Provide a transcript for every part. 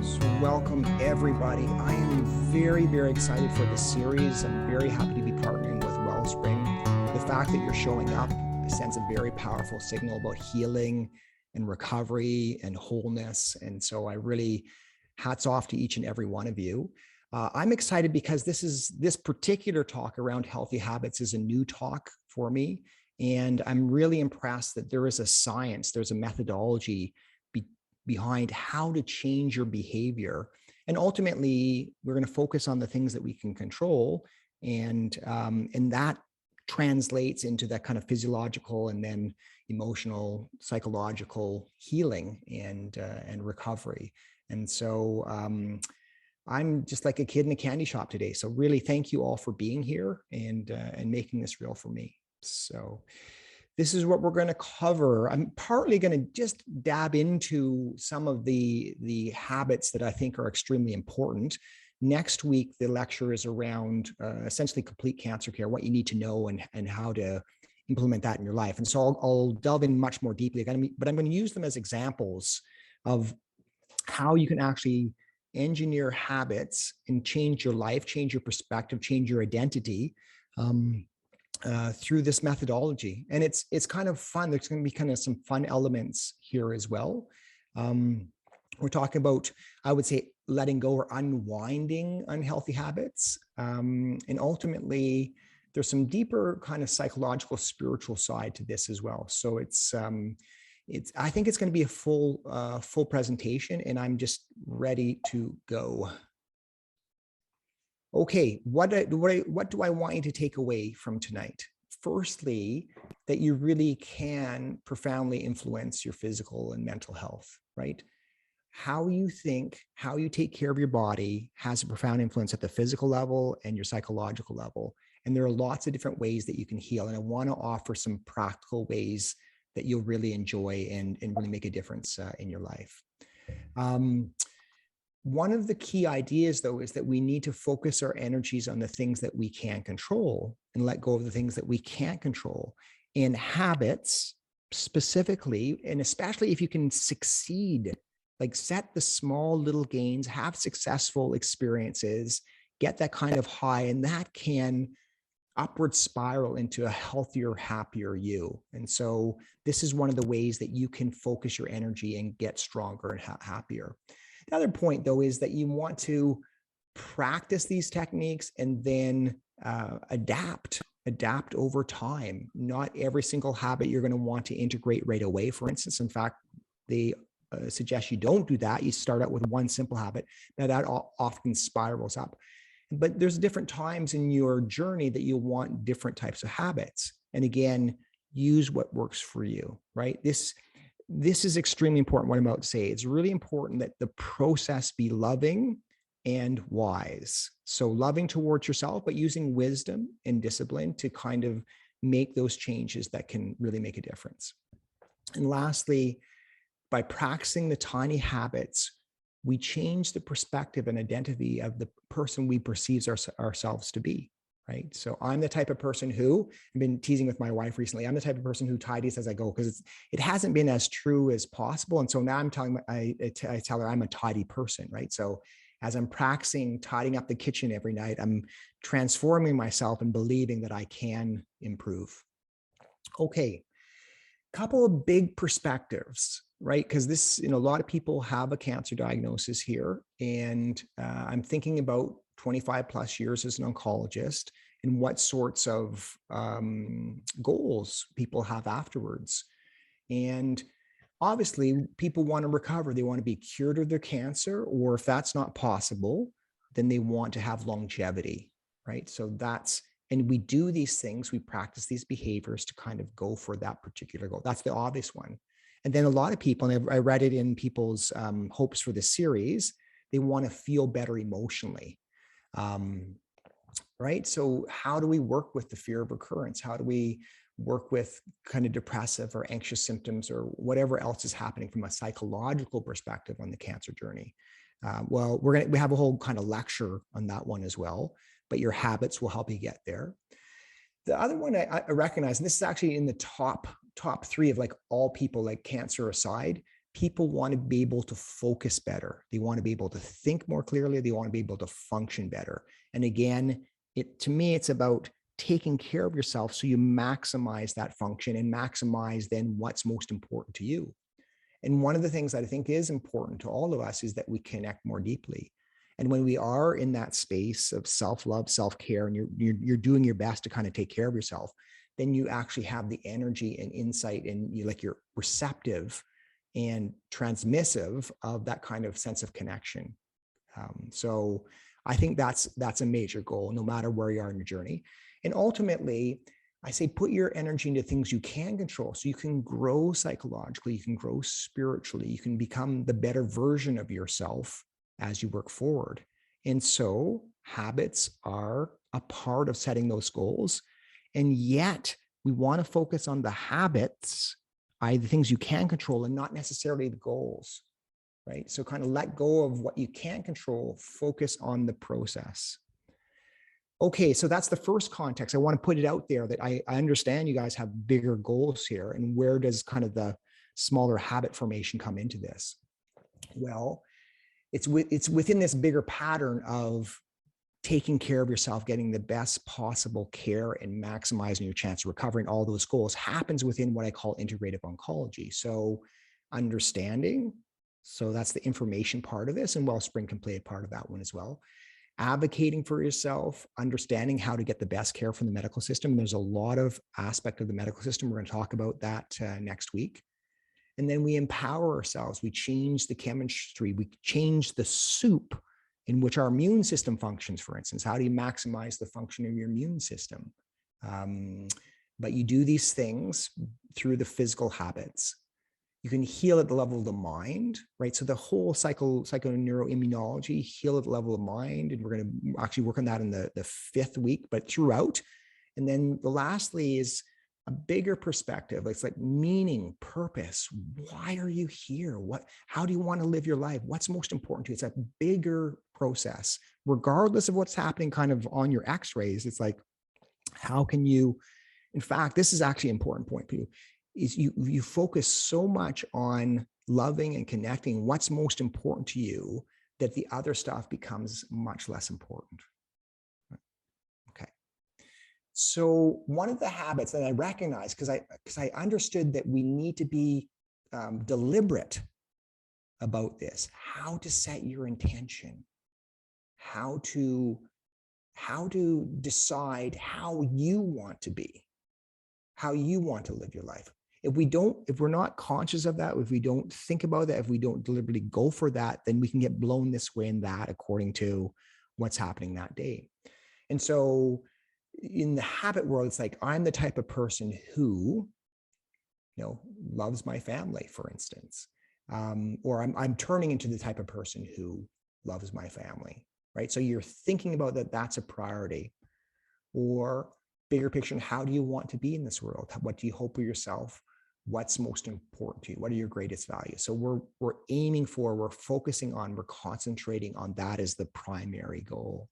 So welcome everybody. I am very, very excited for this series. I'm very happy to be partnering with Wellspring. The fact that you're showing up sends a very powerful signal about healing and recovery and wholeness. And so I really hats off to each and every one of you. I'm excited because this particular talk around healthy habits is a new talk for me. And I'm really impressed that there is a science, there's a methodology behind how to change your behavior. And ultimately, we're going to focus on the things that we can control. And that translates into that kind of physiological and then emotional, psychological healing and recovery. And so I'm just like a kid in a candy shop today. So really thank you all for being here and making this real for me. So this is what we're going to cover. I'm partly going to just dab into some of the habits that I think are extremely important. Next week, the lecture is around essentially complete cancer care, what you need to know and how to implement that in your life. And so I'll delve in much more deeply, but I'm going to use them as examples of how you can actually engineer habits and change your life, change your perspective, change your identity. Through this methodology. And it's kind of fun. There's going to be kind of some fun elements here as well. We're talking about, I would say, letting go or unwinding unhealthy habits. And ultimately, there's some deeper kind of psychological, spiritual side to this as well. So I think it's going to be a full presentation, and I'm just ready to go. Okay, what do I want you to take away from tonight? Firstly, that you really can profoundly influence your physical and mental health, right? How you think, how you take care of your body has a profound influence at the physical level and your psychological level. And there are lots of different ways that you can heal. And I want to offer some practical ways that you'll really enjoy and really make a difference in your life. One of the key ideas, though, is that we need to focus our energies on the things that we can control and let go of the things that we can't control. And habits, specifically, and especially if you can succeed, like set the small little gains, have successful experiences, get that kind of high, and that can upward spiral into a healthier, happier you. And so this is one of the ways that you can focus your energy and get stronger and happier. The other point, though, is that you want to practice these techniques and then adapt over time. Not every single habit you're going to want to integrate right away. For instance, in fact, they suggest you don't do that. You start out with one simple habit. Now that often spirals up. But there's different times in your journey that you want different types of habits. And again, use what works for you, right? This is extremely important, what I'm about to say. It's really important that the process be loving and wise. So loving towards yourself, but using wisdom and discipline to kind of make those changes that can really make a difference. And lastly, by practicing the tiny habits, we change the perspective and identity of the person we perceive ourselves to be. Right. So I'm the type of person who, I've been teasing with my wife recently, I'm the type of person who tidies as I go, because it hasn't been as true as possible. And so now I tell her I'm a tidy person, right? So as I'm practicing tidying up the kitchen every night, I'm transforming myself and believing that I can improve. Okay. Couple of big perspectives, right? Because a lot of people have a cancer diagnosis here. And I'm thinking about 25 plus years as an oncologist and what sorts of goals people have afterwards. And obviously, people want to recover. They want to be cured of their cancer, or if that's not possible, then they want to have longevity, right? And we do these things, we practice these behaviors to kind of go for that particular goal. That's the obvious one. And then a lot of people, and I read it in people's hopes for this series, they want to feel better emotionally. Right? So how do we work with the fear of recurrence? How do we work with kind of depressive or anxious symptoms or whatever else is happening from a psychological perspective on the cancer journey? Well, we have a whole kind of lecture on that one as well, but your habits will help you get there. The other one I recognize, and this is actually in the top 3 of like all people, like cancer aside, people want to be able to focus better. They want to be able to think more clearly. They want to be able to function better. And again, to me, it's about taking care of yourself so you maximize that function and maximize then what's most important to you. And one of the things that I think is important to all of us is that we connect more deeply. And when we are in that space of self-love, self-care, and you're doing your best to kind of take care of yourself, then you actually have the energy and insight, and you're receptive and transmissive of that kind of sense of connection. So I think that's a major goal, no matter where you are in your journey. And ultimately, I say put your energy into things you can control, so you can grow psychologically, you can grow spiritually, you can become the better version of yourself as you work forward. And so habits are a part of setting those goals. And yet we want to focus on the habits, the things you can control, and not necessarily the goals, right? So kind of let go of what you can't control, focus on the process. Okay, so that's the first context. I want to put it out there that I understand you guys have bigger goals here, and where does kind of the smaller habit formation come into this? Well, it's within this bigger pattern of taking care of yourself, getting the best possible care, and maximizing your chance of recovering. All those goals happens within what I call integrative oncology. So understanding, so that's the information part of this, and Wellspring can play a part of that one as well. Advocating for yourself, understanding how to get the best care from the medical system. There's a lot of aspect of the medical system. We're going to talk about that next week. And then we empower ourselves. We change the chemistry. We change the soup in which our immune system functions, for instance. How do you maximize the function of your immune system? But you do these things through the physical habits. You can heal at the level of the mind, right? So the whole psychoneuroimmunology, heal at the level of mind. And we're going to actually work on that in the 5th week, but throughout. And then lastly is a bigger perspective. It's like meaning, purpose. Why are you here? How do you want to live your life? What's most important to you? It's a bigger process, regardless of what's happening kind of on your x-rays. It's like, how can you, in fact, this is actually an important point for you, is you focus so much on loving and connecting what's most important to you that the other stuff becomes much less important. Okay. So one of the habits that I recognize, because I understood that we need to be deliberate about this, how to set your intention, how to decide how you want to be, how you want to live your life. If we're not conscious of that, if we don't think about that, if we don't deliberately go for that, then we can get blown this way and that according to what's happening that day. And so in the habit world, it's like, I'm the type of person who, loves my family, for instance, or I'm turning into the type of person who loves my family, right? So you're thinking about that, that's a priority. Or bigger picture, how do you want to be in this world? What do you hope for yourself? What's most important to you? What are your greatest values? So we're aiming for, we're focusing on, we're concentrating on that as the primary goal.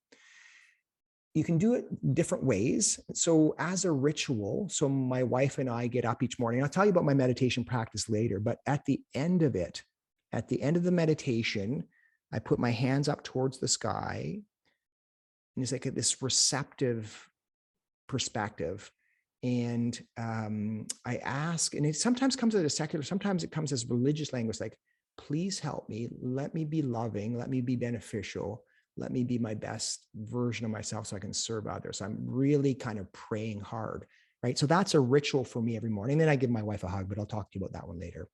You can do it different ways. So as a ritual, so my wife and I get up each morning. I'll tell you about my meditation practice later, but at the end of it, at the end of the meditation, I put my hands up towards the sky, and it's like this receptive perspective. And I ask, and it sometimes comes as a secular, sometimes it comes as religious language, like, please help me, let me be loving, let me be beneficial, let me be my best version of myself so I can serve others. I'm really kind of praying hard, right? So that's a ritual for me every morning. Then I give my wife a hug, but I'll talk to you about that one later.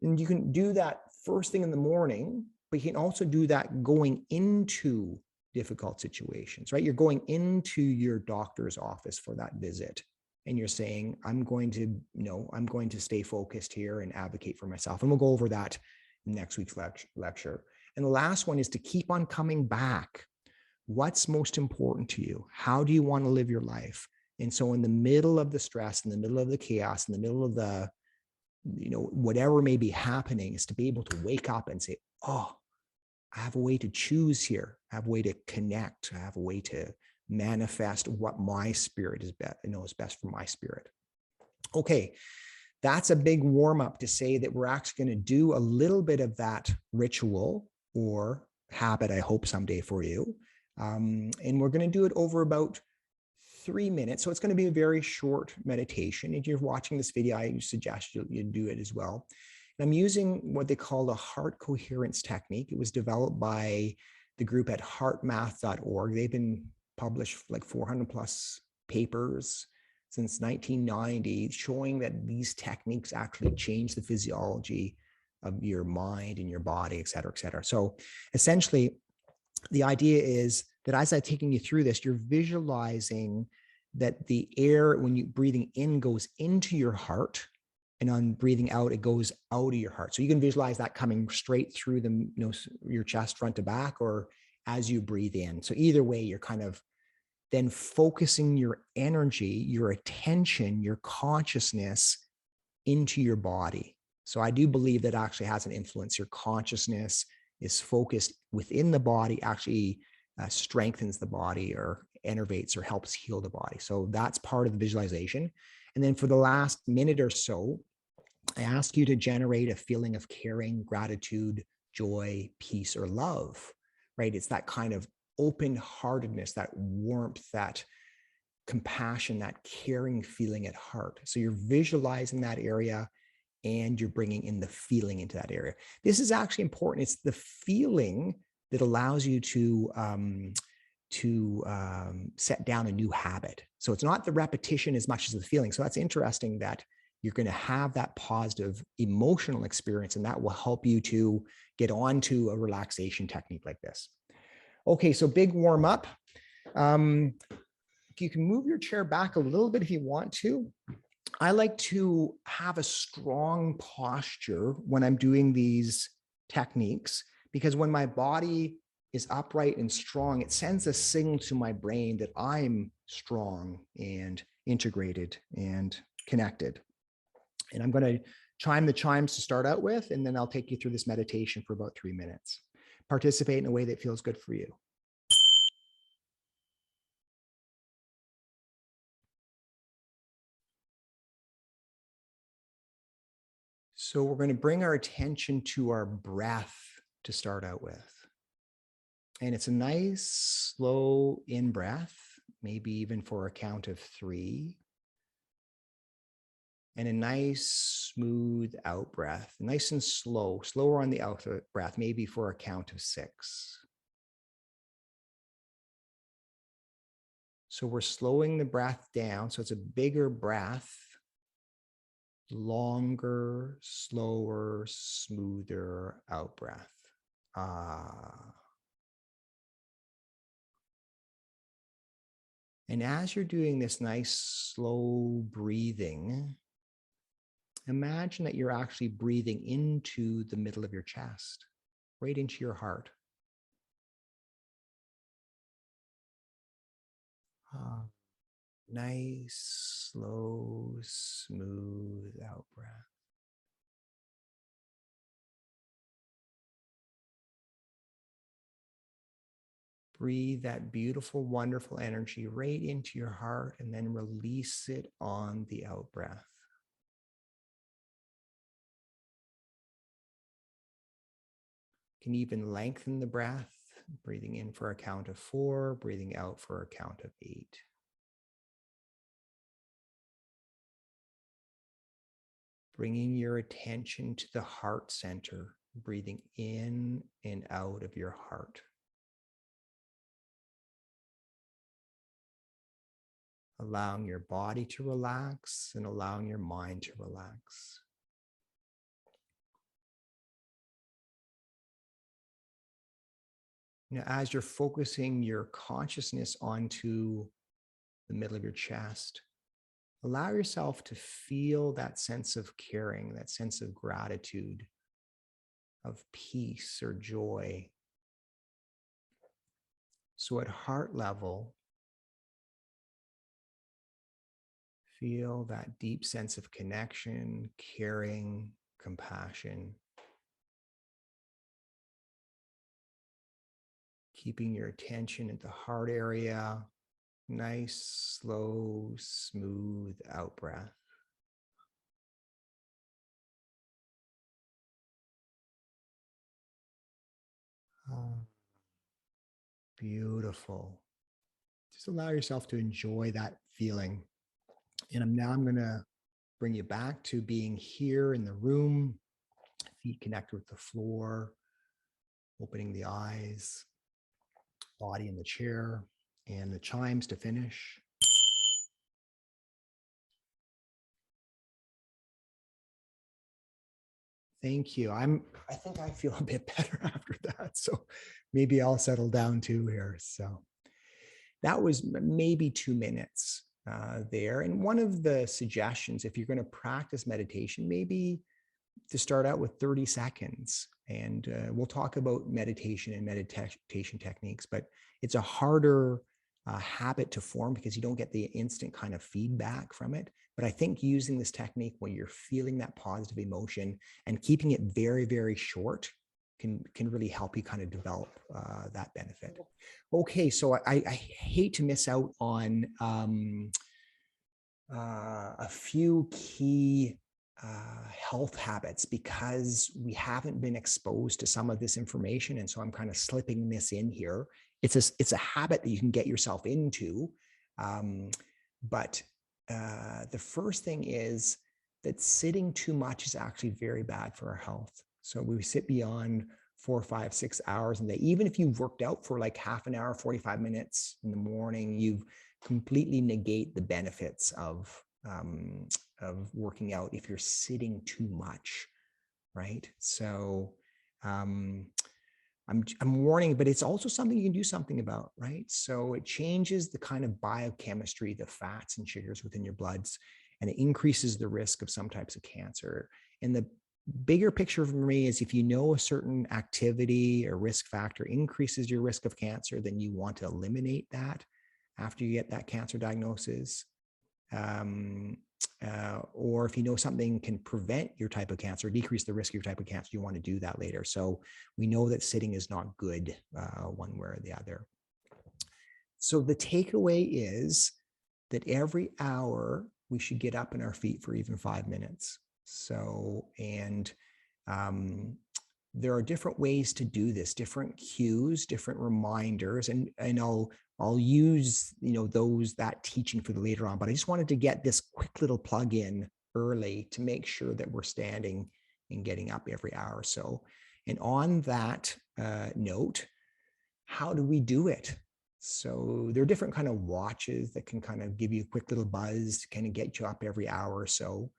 And you can do that first thing in the morning, but you can also do that going into difficult situations, right? You're going into your doctor's office for that visit, and you're saying, I'm going to stay focused here and advocate for myself. And we'll go over that in next week's lecture. And the last one is to keep on coming back. What's most important to you? How do you want to live your life? And so in the middle of the stress, in the middle of the chaos, in the middle of the, whatever may be happening, is to be able to wake up and say, oh, I have a way to choose here. I have a way to connect. I have a way to manifest what my spirit is best for my spirit. Okay. that's a big warm up to say that we're actually going to do a little bit of that ritual or habit, I hope someday for you. And we're going to do it over about 3 minutes. So it's going to be a very short meditation. If you're watching this video, I suggest you do it as well. And I'm using what they call the heart coherence technique. It was developed by the group at heartmath.org. They've been published like 400 plus papers since 1990, showing that these techniques actually change the physiology of your mind and your body, et cetera, et cetera. So essentially, the idea is that as I'm taking you through this, you're visualizing that the air, when you breathing in, goes into your heart, and on breathing out, it goes out of your heart. So you can visualize that coming straight through the, your chest, front to back, or as you breathe in. So either way, you're kind of then focusing your energy, your attention, your consciousness into your body. So I do believe that actually has an influence. Your consciousness is focused within the body, actually strengthens the body or enervates or helps heal the body. So that's part of the visualization. And then for the last minute or so, I ask you to generate a feeling of caring, gratitude, joy, peace, or love, right? It's that kind of open-heartedness, that warmth, that compassion, that caring feeling at heart. So you're visualizing that area and you're bringing in the feeling into that area. This is actually important. It's the feeling that allows you to set down a new habit. So it's not the repetition as much as the feeling. So that's interesting that you're going to have that positive emotional experience, and that will help you to get onto a relaxation technique like this. Okay, so big warm up. You can move your chair back a little bit if you want to. I like to have a strong posture when I'm doing these techniques, because when my body is upright and strong, it sends a signal to my brain that I'm strong and integrated and connected. And I'm going to chime the chimes to start out with, and then I'll take you through this meditation for about 3 minutes. Participate in a way that feels good for you. So we're going to bring our attention to our breath to start out with. And it's a nice, slow in-breath, maybe even for a count of 3. And a nice, smooth out-breath, nice and slow, slower on the out-breath, maybe for a count of 6. So we're slowing the breath down. So it's a bigger breath, longer, slower, smoother out-breath. Ah. And as you're doing this nice, slow breathing, imagine that you're actually breathing into the middle of your chest, right into your heart. Nice, slow, smooth out breath. Breathe that beautiful, wonderful energy right into your heart, and then release it on the out breath. You can even lengthen the breath, breathing in for a count of 4, breathing out for a count of 8. Bringing your attention to the heart center, breathing in and out of your heart. Allowing your body to relax and allowing your mind to relax. Now, as you're focusing your consciousness onto the middle of your chest, allow yourself to feel that sense of caring, that sense of gratitude, of peace or joy. So at heart level, feel that deep sense of connection, caring, compassion. Keeping your attention at the heart area, nice, slow, smooth out breath. Beautiful. Just allow yourself to enjoy that feeling. And I'm going to bring you back to being here in the room, feet connect with the floor, opening the eyes, body in the chair, and the chimes to finish. Thank you. I think I feel a bit better after that. So maybe I'll settle down too here. So that was maybe 2 minutes there. And one of the suggestions, if you're going to practice meditation, maybe to start out with 30 seconds. And we'll talk about meditation and meditation techniques, but it's a harder habit to form because you don't get the instant kind of feedback from it. But I think using this technique when you're feeling that positive emotion and keeping it very, very short can really help you kind of develop that benefit. Okay, so I hate to miss out on a few key health habits because we haven't been exposed to some of this information. And so I'm kind of slipping this in here. It's a habit that you can get yourself into. But the first thing is that sitting too much is actually very bad for our health. So we sit beyond 4, 5, 6 hours in the day. Even if you've worked out for like half an hour, 45 minutes in the morning, you completely negate the benefits of working out if you're sitting too much, right? So I'm warning, but it's also something you can do something about, right? So it changes the kind of biochemistry, the fats and sugars within your bloods, and it increases the risk of some types of cancer. And the bigger picture for me is if you know a certain activity or risk factor increases your risk of cancer, then you want to eliminate that after you get that cancer diagnosis. Or if you know something can prevent your type of cancer, decrease the risk of your type of cancer, you want to do that later. So we know that sitting is not good one way or the other. So the takeaway is that every hour we should get up on our feet for even 5 minutes. So, and there are different ways to do this, different cues, different reminders, and I'll use that teaching for the later on. But I just wanted to get this quick little plug in early to make sure that we're standing and getting up every hour or so. And on that note, how do we do it? So there are different kind of watches that can kind of give you a quick little buzz to kind of get you up every hour or so.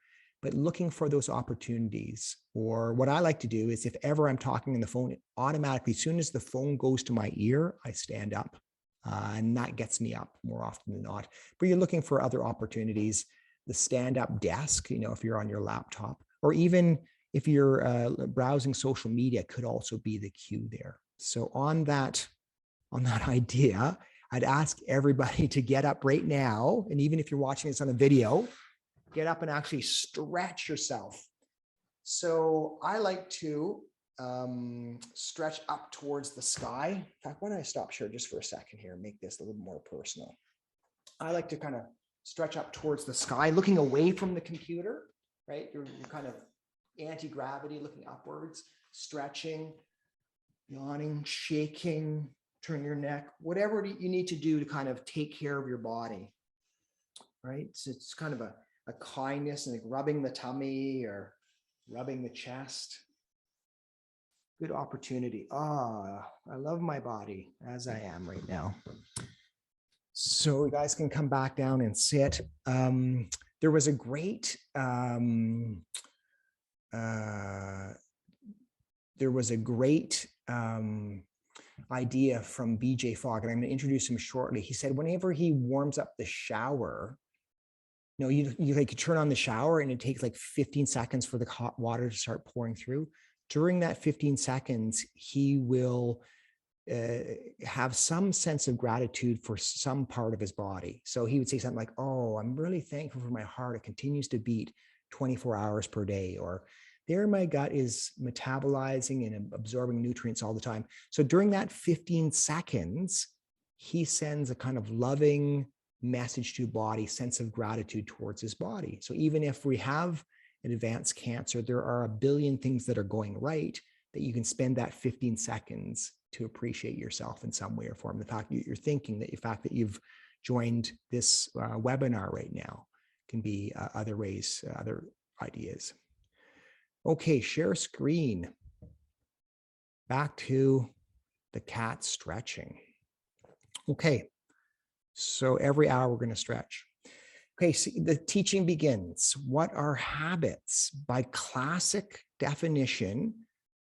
But looking for those opportunities, or what I like to do is if ever I'm talking on the phone, automatically, as soon as the phone goes to my ear, I stand up. And that gets me up more often than not. But you're looking for other opportunities, the stand-up desk, if you're on your laptop, or even if you're browsing social media, could also be the cue there. So on that idea, I'd ask everybody to get up right now. And even if you're watching this on a video, get up and actually stretch yourself. So I like to stretch up towards the sky. In fact, why don't I stop share just for a second here and make this a little more personal? I like to kind of stretch up towards the sky, looking away from the computer, right? You're kind of anti-gravity, looking upwards, stretching, yawning, shaking, turn your neck, whatever you need to do to kind of take care of your body, right? So it's kind of a kindness and like rubbing the tummy or rubbing the chest. Good opportunity. I love my body as I am right now. So you guys can come back down and sit. There was a great idea from BJ Fogg, and I'm going to introduce him shortly. He said whenever he warms up the shower, you turn on the shower and it takes like 15 seconds for the hot water to start pouring through. During that 15 seconds, he will have some sense of gratitude for some part of his body. So he would say something like, I'm really thankful for my heart. It continues to beat 24 hours per day. Or there my gut is metabolizing and absorbing nutrients all the time. So during that 15 seconds, he sends a kind of loving message to body, sense of gratitude towards his body. So even if we have an advanced cancer, there are a billion things that are going right that you can spend that 15 seconds to appreciate yourself in some way or form. The fact that you're thinking, that the fact that you've joined this webinar right now can be other ways, other ideas. Okay, share screen. Back to the cat stretching. Okay, so every hour we're going to stretch. Okay, so the teaching begins. What are habits? By classic definition,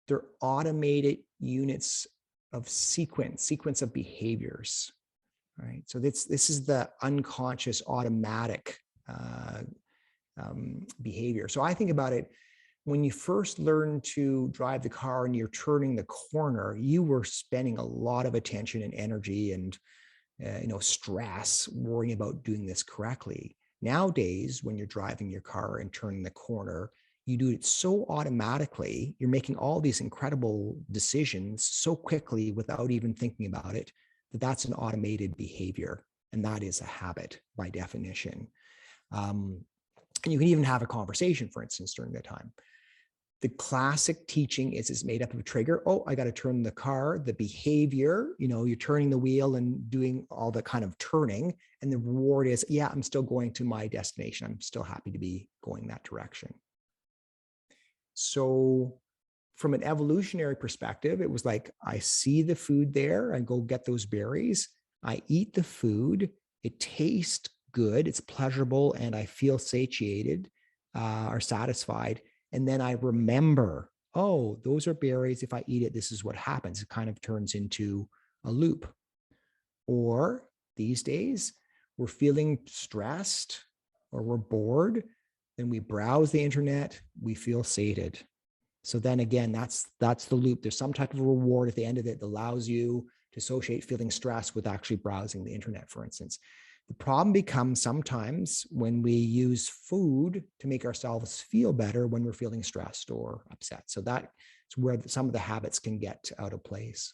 they're automated units of sequence of behaviors, right? So this is the unconscious automatic behavior. So I think about it, when you first learn to drive the car and you're turning the corner, you were spending a lot of attention and energy and stress worrying about doing this correctly. Nowadays, when you're driving your car and turning the corner, you do it so automatically. You're making all these incredible decisions so quickly without even thinking about it, that's an automated behavior. And that is a habit by definition. And you can even have a conversation, for instance, during that time. The classic teaching is made up of a trigger. Oh, I got to turn the car. The behavior, you're turning the wheel and doing all the kind of turning. And the reward is, yeah, I'm still going to my destination. I'm still happy to be going that direction. So from an evolutionary perspective, it was like, I see the food there. I go get those berries. I eat the food. It tastes good. It's pleasurable. And I feel satiated or satisfied. And then I remember, oh, those are berries. If I eat it, this is what happens. It kind of turns into a loop. Or these days, we're feeling stressed or we're bored, then we browse the internet, we feel sated. So then again, that's the loop. There's some type of reward at the end of it that allows you to associate feeling stressed with actually browsing the internet, for instance. The problem becomes sometimes when we use food to make ourselves feel better when we're feeling stressed or upset. So that's where some of the habits can get out of place.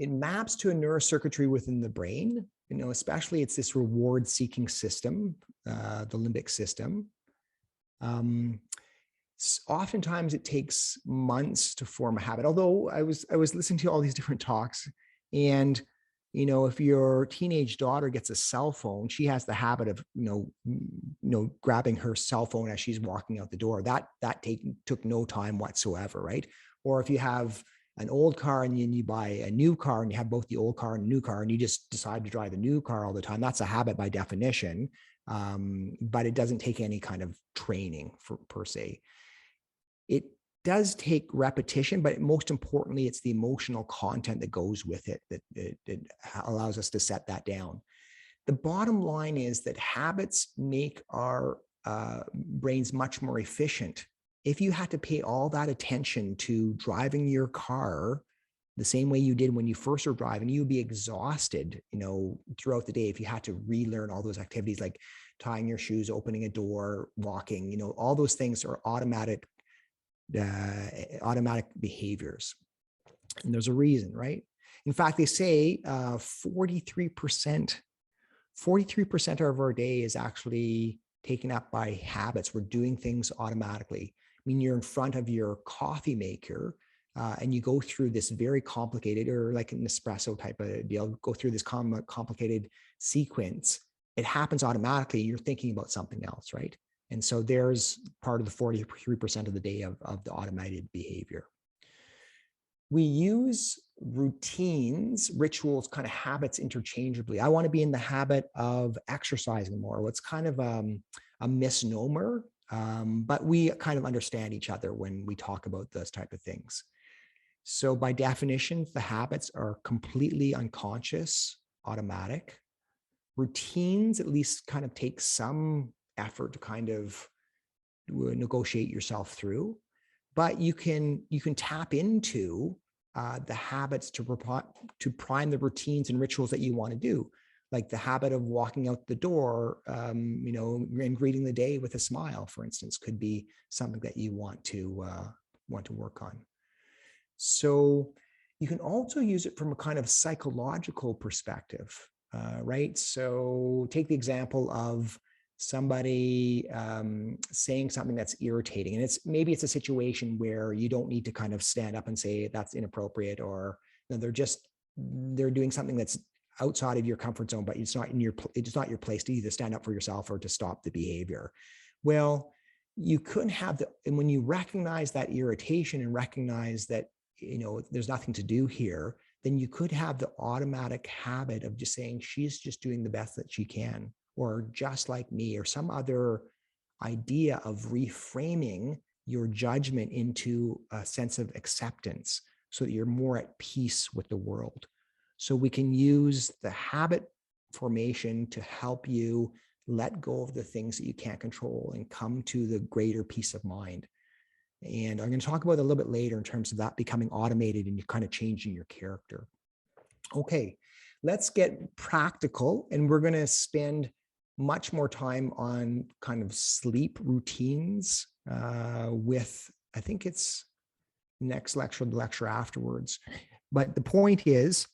It maps to a neurocircuitry within the brain, especially it's this reward-seeking system, the limbic system. Oftentimes it takes months to form a habit. Although I was listening to all these different talks, and if your teenage daughter gets a cell phone, she has the habit of grabbing her cell phone as she's walking out the door. That took no time whatsoever, right? Or if you have an old car and you buy a new car and you have both the old car and the new car and you just decide to drive the new car all the time, that's a habit by definition, but it doesn't take any kind of training per se. It does take repetition, but most importantly, it's the emotional content that goes with it that it allows us to set that down. The bottom line is that habits make our brains much more efficient. If you had to pay all that attention to driving your car the same way you did when you first were driving, you'd be exhausted, throughout the day if you had to relearn all those activities like tying your shoes, opening a door, walking, all those things are automatic behaviors. And there's a reason, right? In fact, they say 43% of our day is actually taken up by habits. We're doing things automatically. I mean, you're in front of your coffee maker and you go through this very complicated, or like an espresso type of deal, go through this complicated sequence. It happens automatically. You're thinking about something else, right? And so there's part of the 43% of the day of the automated behavior. We use routines, rituals, kind of habits interchangeably. I want to be in the habit of exercising more. What's kind of a misnomer, but we kind of understand each other when we talk about those type of things. So by definition, the habits are completely unconscious, automatic. Routines at least kind of take some effort to kind of negotiate yourself through, but you can tap into the habits to prime the routines and rituals that you want to do, like the habit of walking out the door, and greeting the day with a smile, for instance, could be something that you want to work on. So you can also use it from a kind of psychological perspective, right? So take the example of somebody saying something that's irritating. And maybe it's a situation where you don't need to kind of stand up and say that's inappropriate, or they're doing something that's outside of your comfort zone, but it's not your place to either stand up for yourself or to stop the behavior. Well, you couldn't have and when you recognize that irritation and recognize that, there's nothing to do here, then you could have the automatic habit of just saying, she's just doing the best that she can, or just like me, or some other idea of reframing your judgment into a sense of acceptance so that you're more at peace with the world. So we can use the habit formation to help you let go of the things that you can't control and come to the greater peace of mind. And I'm going to talk about it a little bit later in terms of that becoming automated and you kind of changing your character. Okay, let's get practical, and we're going to spend much more time on kind of sleep routines with, I think it's next lecture, the lecture afterwards. But the point is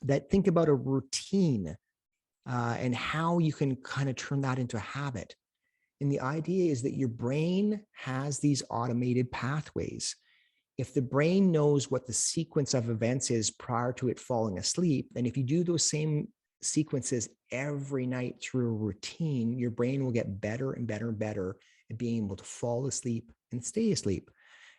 that think about a routine and how you can kind of turn that into a habit. And the idea is that your brain has these automated pathways. If the brain knows what the sequence of events is prior to it falling asleep, and if you do those same sequences every night through a routine, your brain will get better and better and better at being able to fall asleep and stay asleep.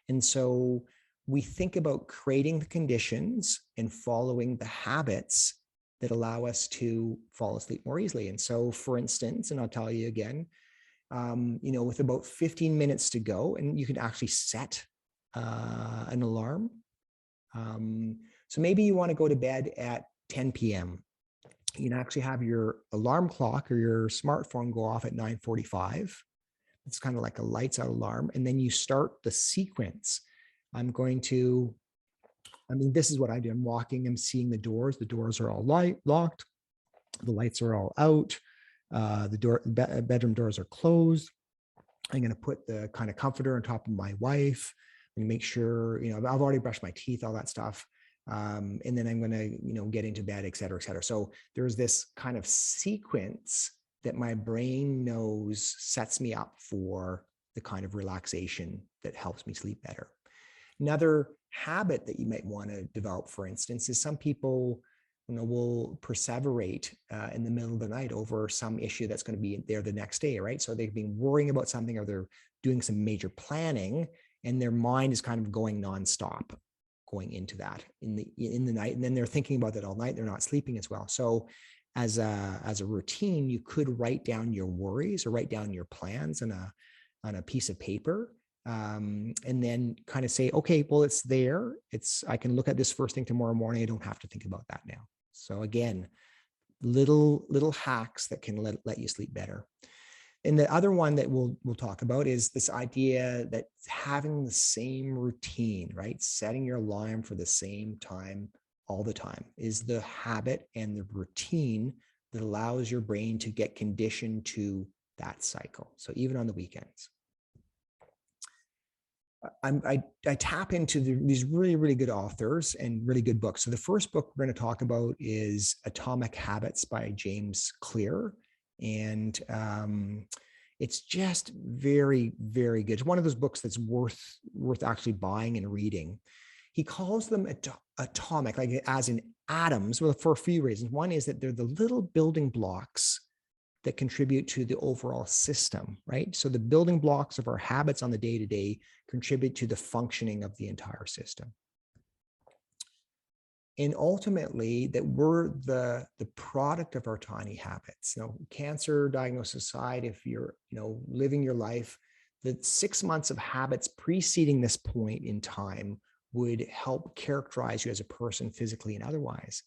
And so we think about creating the conditions and following the habits that allow us to fall asleep more easily. And so, for instance, and I'll tell you again, with about 15 minutes to go, and you can actually set an alarm. So maybe you want to go to bed at 10 p.m. You can actually have your alarm clock or your smartphone go off at 9:45. It's kind of like a lights out alarm. And then you start the sequence. This is what I do. I'm walking, I'm seeing the doors. The doors are all locked. The lights are all out. The bedroom doors are closed. I'm going to put the kind of comforter on top of my wife and make sure, I've already brushed my teeth, all that stuff. And then I'm going to, get into bed, et cetera, et cetera. So there's this kind of sequence that my brain knows sets me up for the kind of relaxation that helps me sleep better. Another habit that you might want to develop, for instance, is some people will perseverate in the middle of the night over some issue that's going to be there the next day, right? So they've been worrying about something, or they're doing some major planning, and their mind is kind of going nonstop, going into that in the night, and then they're thinking about it all night. They're not sleeping as well. So as a routine, you could write down your worries or write down your plans on a piece of paper. And then kind of say, okay, well, it's there. I can look at this first thing tomorrow morning. I don't have to think about that now. So again, little hacks that can let you sleep better. And the other one that we'll talk about is this idea that having the same routine, right? Setting your alarm for the same time all the time is the habit and the routine that allows your brain to get conditioned to that cycle. So even on the weekends. I tap into these really, really good authors and really good books. So the first book we're going to talk about is Atomic Habits by James Clear. And it's just very, very good. It's one of those books that's worth actually buying and reading. He calls them atomic, like as in atoms, well, for a few reasons. One is that they're the little building blocks that contribute to the overall system, right? So the building blocks of our habits on the day-to-day contribute to the functioning of the entire system. And ultimately, that we're the product of our tiny habits. Cancer diagnosis aside, if you're living your life, the 6 months of habits preceding this point in time would help characterize you as a person physically and otherwise.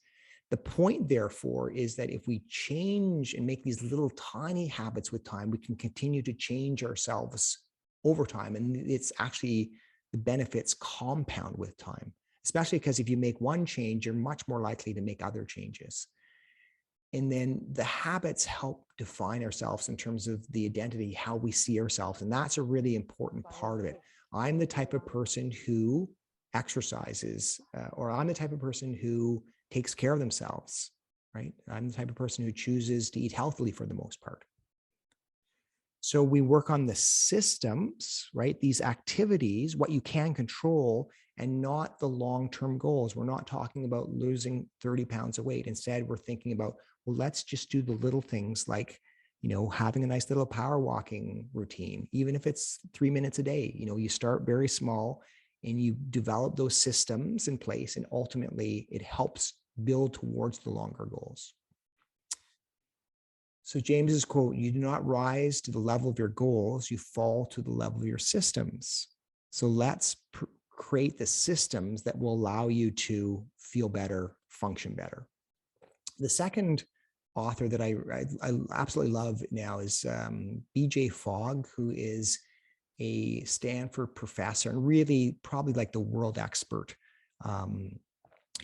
The point, therefore, is that if we change and make these little tiny habits with time, we can continue to change ourselves over time. And it's actually, the benefits compound with time, especially because if you make one change, you're much more likely to make other changes. And then the habits help define ourselves in terms of the identity, how we see ourselves. And that's a really important part of it. I'm the type of person who exercises, or I'm the type of person who takes care of themselves, right? I'm the type of person who chooses to eat healthily for the most part. So we work on the systems, right? These activities, what you can control, and not the long-term goals. We're not talking about losing 30 pounds of weight. Instead, we're thinking about, well, let's just do the little things like, having a nice little power walking routine, even if it's 3 minutes a day. You start very small and you develop those systems in place, and ultimately it helps build towards the longer goals. So James's quote, you do not rise to the level of your goals, you fall to the level of your systems. So let's create the systems that will allow you to feel better, function better. The second author that I absolutely love now is B.J. Fogg, who is a Stanford professor and really probably like the world expert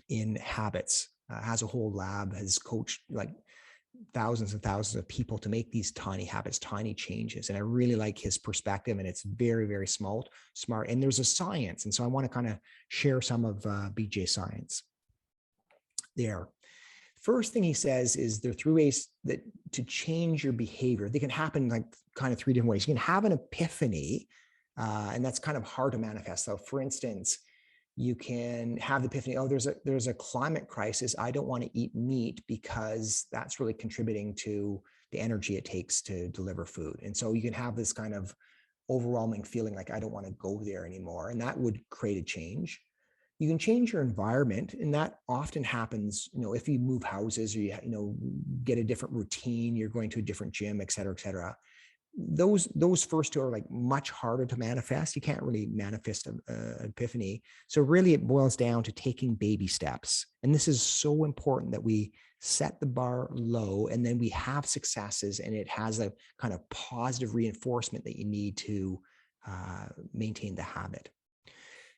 in habits, has a whole lab, has coached like thousands and thousands of people to make these tiny habits, tiny changes. And I really like his perspective, and it's very, very smart. And there's a science. And so I want to kind of share some of BJ science there. First thing he says is there are 3 ways that to change your behavior. They can happen like kind of 3 different ways. You can have an epiphany, and that's kind of hard to manifest. So for instance, you can have the epiphany, oh, there's a climate crisis. I don't want to eat meat because that's really contributing to the energy it takes to deliver food. And so you can have this kind of overwhelming feeling like, I don't want to go there anymore. And that would create a change. You can change your environment. And that often happens, if you move houses or you get a different routine, you're going to a different gym, et cetera, et cetera. Those first 2 are like much harder to manifest. You can't really manifest an epiphany. So really it boils down to taking baby steps. And this is so important that we set the bar low and then we have successes, and it has a kind of positive reinforcement that you need to maintain the habit.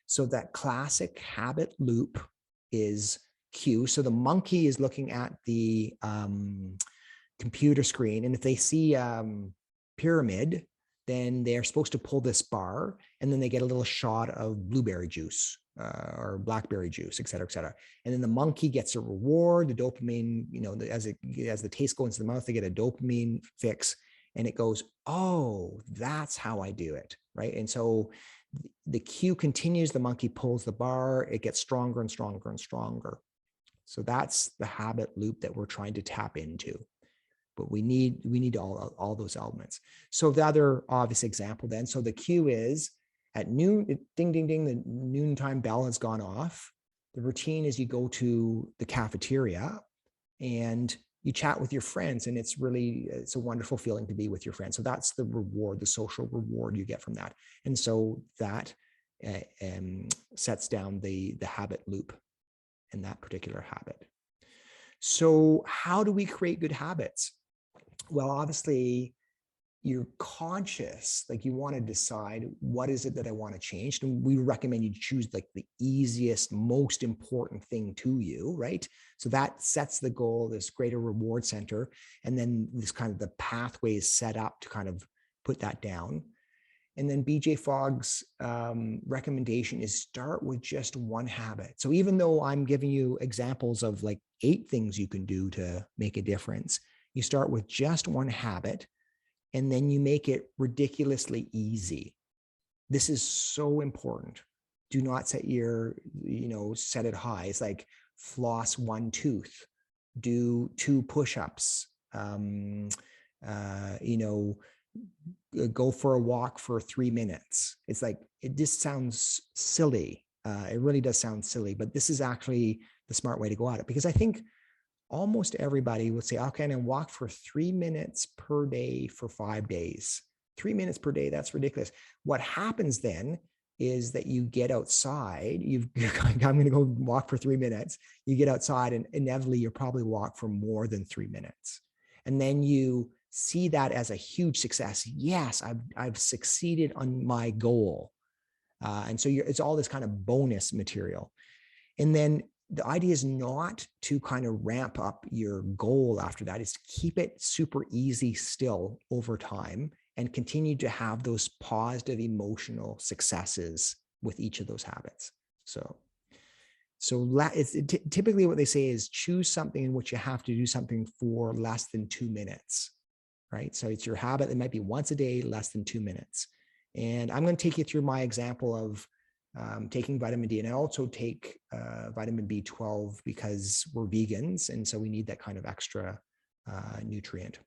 So that classic habit loop is cue. So the monkey is looking at the computer screen, and if they see pyramid, then they're supposed to pull this bar, and then they get a little shot of blueberry juice or blackberry juice, et cetera, et cetera. And then the monkey gets a reward, the dopamine, as the taste goes into the mouth, they get a dopamine fix, and it goes, oh, that's how I do it, right? And so the cue continues, the monkey pulls the bar, it gets stronger and stronger and stronger. So that's the habit loop that we're trying to tap into. But we need all those elements. So the other obvious example then, so the cue is at noon, ding, ding, ding, the noontime bell has gone off. The routine is you go to the cafeteria and you chat with your friends, and it's a wonderful feeling to be with your friends. So that's the reward, the social reward you get from that. And so that sets down the habit loop in that particular habit. So how do we create good habits? Well, obviously you're conscious, like you want to decide what is it that I want to change. And we recommend you choose like the easiest, most important thing to you, right? So that sets the goal, this greater reward center. And then this kind of the pathway is set up to kind of put that down. And then BJ Fogg's recommendation is start with just one habit. So even though I'm giving you examples of like 8 things you can do to make a difference, you start with just one habit, and then you make it ridiculously easy. This is so important. Do not set set it high. It's like floss 1 tooth, do 2 push-ups, go for a walk for 3 minutes. It's like, it just sounds silly. It really does sound silly, but this is actually the smart way to go at it, because I think almost everybody would say, okay, I'm going to walk for 3 minutes per day for 5 days. 3 minutes per day, that's ridiculous. What happens then is that you get outside, I'm going to go walk for 3 minutes. You get outside and inevitably you'll probably walk for more than 3 minutes. And then you see that as a huge success. Yes, I've succeeded on my goal. And so it's all this kind of bonus material. And then the idea is not to kind of ramp up your goal after that. It's to keep it super easy still over time and continue to have those positive emotional successes with each of those habits. So it's typically what they say is choose something in which you have to do something for less than 2 minutes. right? So it's your habit that might be once a day, less than 2 minutes. And I'm going to take you through my example of taking vitamin D. And I also take vitamin B12 because we're vegans. And so we need that kind of extra nutrient.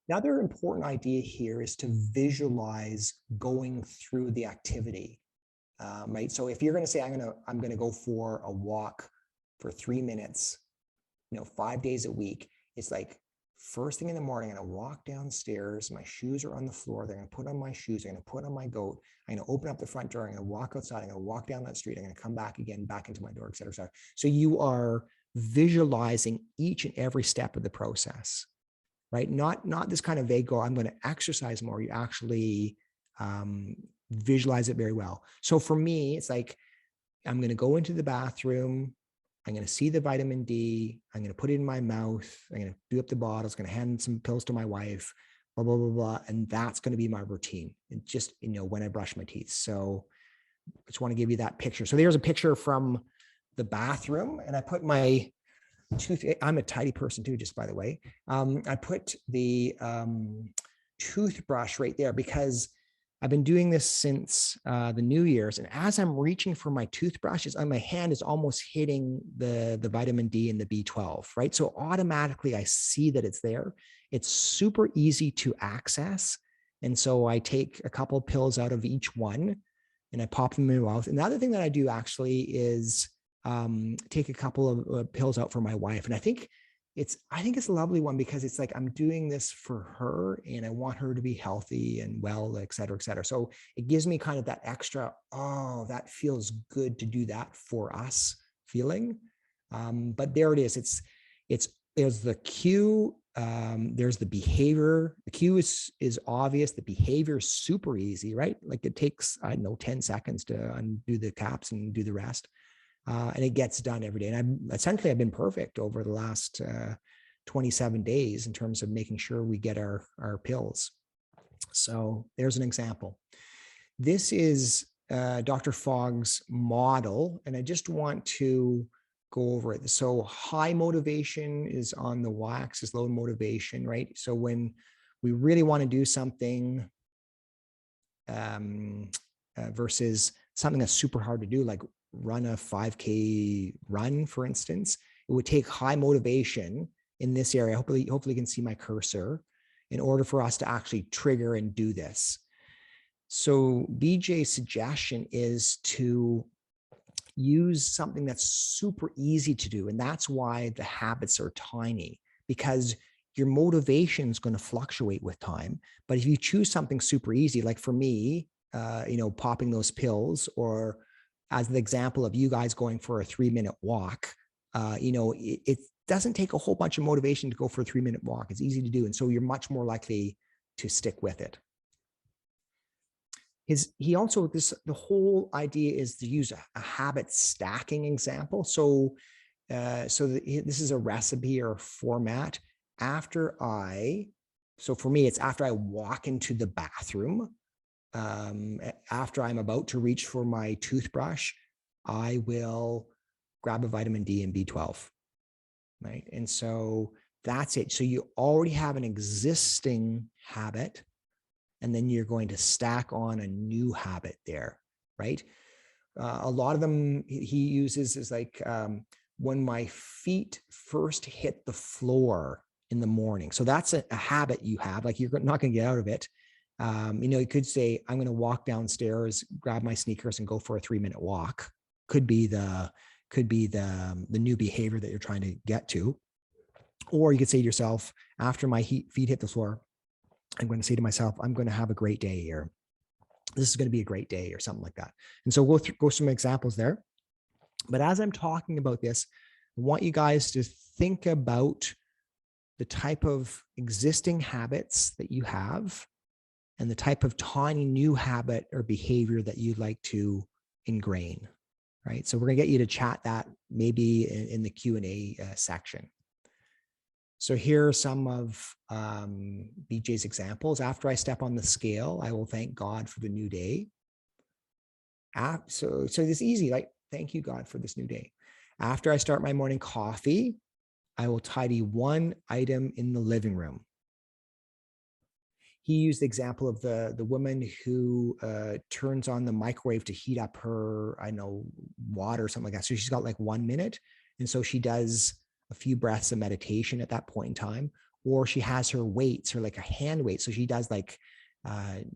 The other important idea here is to visualize going through the activity, right? So if you're going to say, I'm going to go for a walk for 3 minutes, 5 days a week, it's like first thing in the morning, I'm going to walk downstairs. My shoes are on the floor. They're going to put on my shoes. I'm going to put on my goat. I'm going to open up the front door. I'm going to walk outside. I'm going to walk down that street. I'm going to come back again, back into my door, et cetera, et cetera. So you are visualizing each and every step of the process, right? Not this kind of vague goal, I'm going to exercise more. You actually visualize it very well. So for me, it's like, I'm going to go into the bathroom. I'm going to see the vitamin D. I'm going to put it in my mouth. I'm going to do up the bottles, going to hand some pills to my wife, blah, blah, blah, blah. And that's going to be my routine. And just, when I brush my teeth. So I just want to give you that picture. So there's a picture from the bathroom, and I put my I'm a tidy person too, just by the way. I put the toothbrush right there because I've been doing this since the New Year's. And as I'm reaching for my toothbrush, my hand is almost hitting the vitamin D and the B12, right? So automatically I see that it's there. It's super easy to access. And so I take a couple of pills out of each one and I pop them in my mouth. And the other thing that I do actually is take a couple of pills out for my wife. And I think it's a lovely one because it's like, I'm doing this for her and I want her to be healthy and well, et cetera, et cetera. So it gives me kind of that extra, oh, that feels good to do that for us feeling. But there it is. There's the cue. There's the behavior. The cue is obvious. The behavior is super easy, right? Like it takes, 10 seconds to undo the caps and do the rest. And it gets done every day. And I've been perfect over the last 27 days in terms of making sure we get our pills. So there's an example. This is Dr. Fogg's model, and I just want to go over it. So high motivation is on the y-axis, low motivation, right? So when we really want to do something versus something that's super hard to do, like run a 5K run, for instance, it would take high motivation in this area. Hopefully you can see my cursor in order for us to actually trigger and do this. So BJ's suggestion is to use something that's super easy to do. And that's why the habits are tiny, because your motivation is going to fluctuate with time. But if you choose something super easy, like for me, popping those pills, or as the example of you guys going for a 3-minute walk, it doesn't take a whole bunch of motivation to go for a 3-minute walk. It's easy to do. And so you're much more likely to stick with it. The whole idea is to use a habit stacking example. So this is a recipe or format. So for me, it's after I walk into the bathroom, after I'm about to reach for my toothbrush, I will grab a vitamin D and B12, right? And so that's it. So you already have an existing habit, and then you're going to stack on a new habit there, right? A lot of them he uses is like when my feet first hit the floor in the morning. So that's a habit you have, like you're not going to get out of it. You could say, I'm going to walk downstairs, grab my sneakers and go for a 3-minute walk. Could be the new behavior that you're trying to get to. Or you could say to yourself, after my feet hit the floor, I'm going to say to myself, I'm going to have a great day here. This is going to be a great day, or something like that. And so we'll go some examples there. But as I'm talking about this, I want you guys to think about the type of existing habits that you have and the type of tiny new habit or behavior that you'd like to ingrain, right? So we're going to get you to chat that maybe in the Q&A section. So here are some of BJ's examples. After I step on the scale, I will thank God for the new day. So it's easy, like, thank you, God, for this new day. After I start my morning coffee, I will tidy one item in the living room. he used the example of the woman who turns on the microwave to heat up her, I know, water or something like that. So she's got like 1 minute. And so she does a few breaths of meditation at that point in time, or she has her weights or like a hand weight. So she does like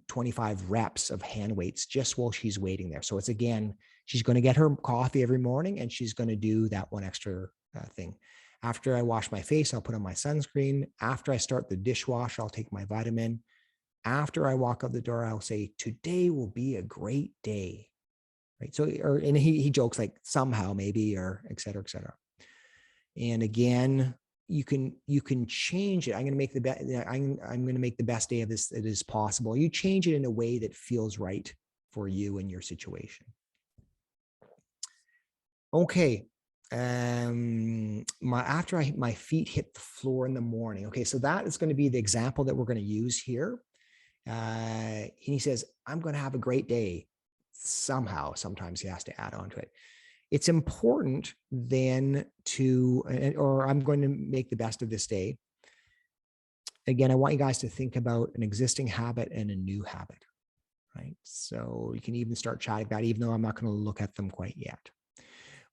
25 reps of hand weights just while she's waiting there. So it's, again, she's going to get her coffee every morning and she's going to do that one extra thing. After I wash my face, I'll put on my sunscreen. After I start the dishwasher, I'll take my vitamin. After I walk out the door, I'll say, today will be a great day. Right. So, and he jokes like somehow maybe, or et cetera, et cetera. And again, you can change it. I'm going to make the best. I'm going to make the best day of this that is possible. You change it in a way that feels right for you and your situation. Okay. After my feet hit the floor in the morning. Okay. So that is going to be the example that we're going to use here. And he says, I'm going to have a great day. Somehow, sometimes he has to add on to it. It's important then or I'm going to make the best of this day. Again, I want you guys to think about an existing habit and a new habit, right? So you can even start chatting about it, even though I'm not going to look at them quite yet.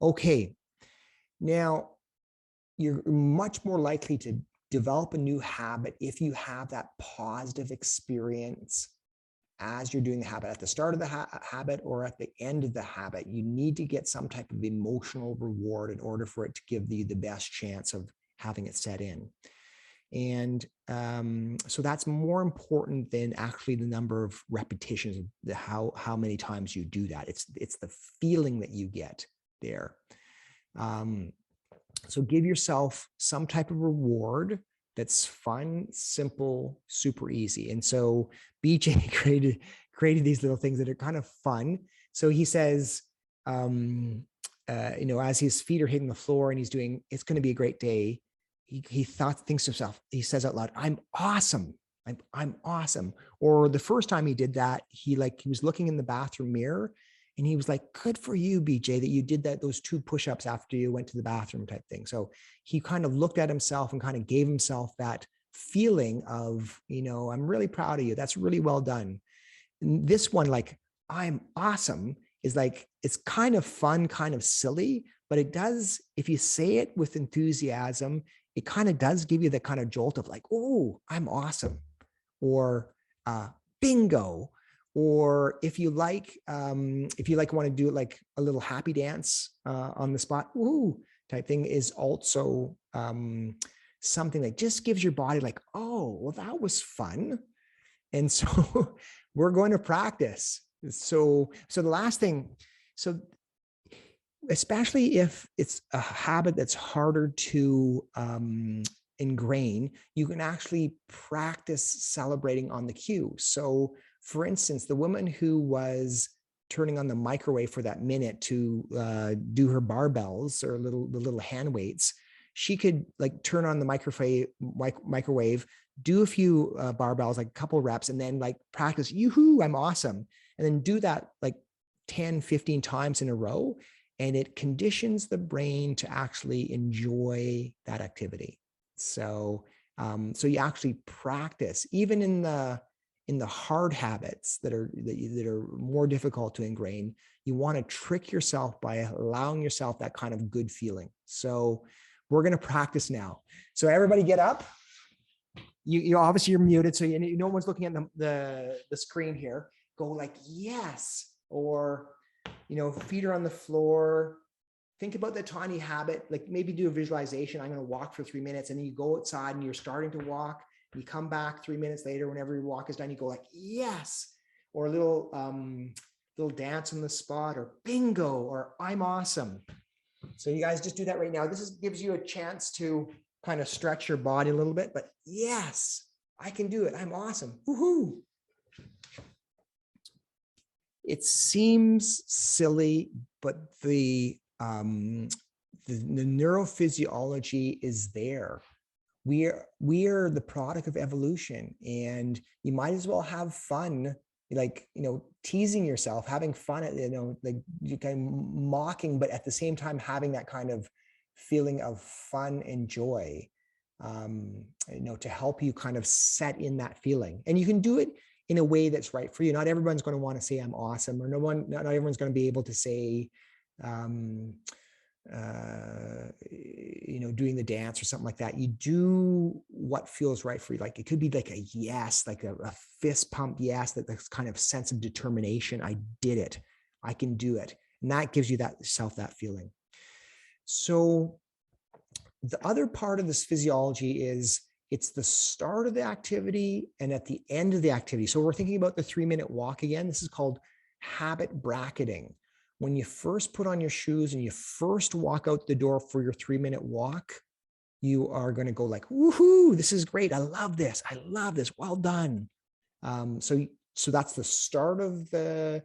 Okay. Now, you're much more likely to develop a new habit if you have that positive experience as you're doing the habit, at the start of the habit or at the end of the habit. You need to get some type of emotional reward in order for it to give you the best chance of having it set in. And so that's more important than actually the number of repetitions, how many times you do that. It's the feeling that you get there. So give yourself some type of reward that's fun, simple, super easy. And so BJ created these little things that are kind of fun. So he says, as his feet are hitting the floor and he's doing, it's going to be a great day. He thinks to himself, he says out loud, I'm awesome. I'm awesome. Or the first time he did that, he was looking in the bathroom mirror and he was like, good for you, BJ, that you did those 2 push-ups after you went to the bathroom type thing. So he kind of looked at himself and kind of gave himself that feeling of, I'm really proud of you. That's really well done. And this one, like, I'm awesome, is like, it's kind of fun, kind of silly, but it does, if you say it with enthusiasm, it kind of does give you that kind of jolt of like, oh, I'm awesome. Or bingo. Or if you want to do it like a little happy dance on the spot, ooh, type thing is also something that just gives your body like, oh, well, that was fun. And so we're going to practice. So the last thing, so especially if it's a habit that's harder to ingrain, you can actually practice celebrating on the cue. So for instance, the woman who was turning on the microwave for that minute to do her barbells or the little hand weights, she could like turn on the microwave, do a few barbells, like a couple reps, and then like practice, yoo-hoo, I'm awesome. And then do that like 10, 15 times in a row. And it conditions the brain to actually enjoy that activity. So you actually practice, even in the hard habits that are more difficult to ingrain. You want to trick yourself by allowing yourself that kind of good feeling. So we're going to practice now. So everybody get up. You obviously you're muted, so no one's looking at the screen here. Go like yes, or feet are on the floor. Think about the tiny habit, like maybe do a visualization. I'm going to walk for 3 minutes, and then you go outside and you're starting to walk. You come back 3 minutes later, whenever your walk is done, you go like, yes, or a little dance on the spot, or bingo, or I'm awesome. So you guys just do that right now. This gives you a chance to kind of stretch your body a little bit, but yes, I can do it. I'm awesome. Woohoo. It seems silly, but the neurophysiology is there. We are the product of evolution, and you might as well have fun, like, teasing yourself, having fun at, like you kind of mocking, but at the same time having that kind of feeling of fun and joy. to help you kind of set in that feeling. And you can do it in a way that's right for you. Not everyone's going to want to say I'm awesome, or not everyone's going to be able to say, doing the dance or something like that. You do what feels right for you. Like it could be like a yes, like a fist pump yes, that's kind of sense of determination. I did it. I can do it. And that gives you that feeling. So the other part of this physiology is it's the start of the activity and at the end of the activity. So we're thinking about the 3-minute walk again. This is called habit bracketing. When you first put on your shoes and you first walk out the door for your 3-minute walk, you are going to go like, woohoo, this is great. I love this. I love this. Well done. So that's the start of the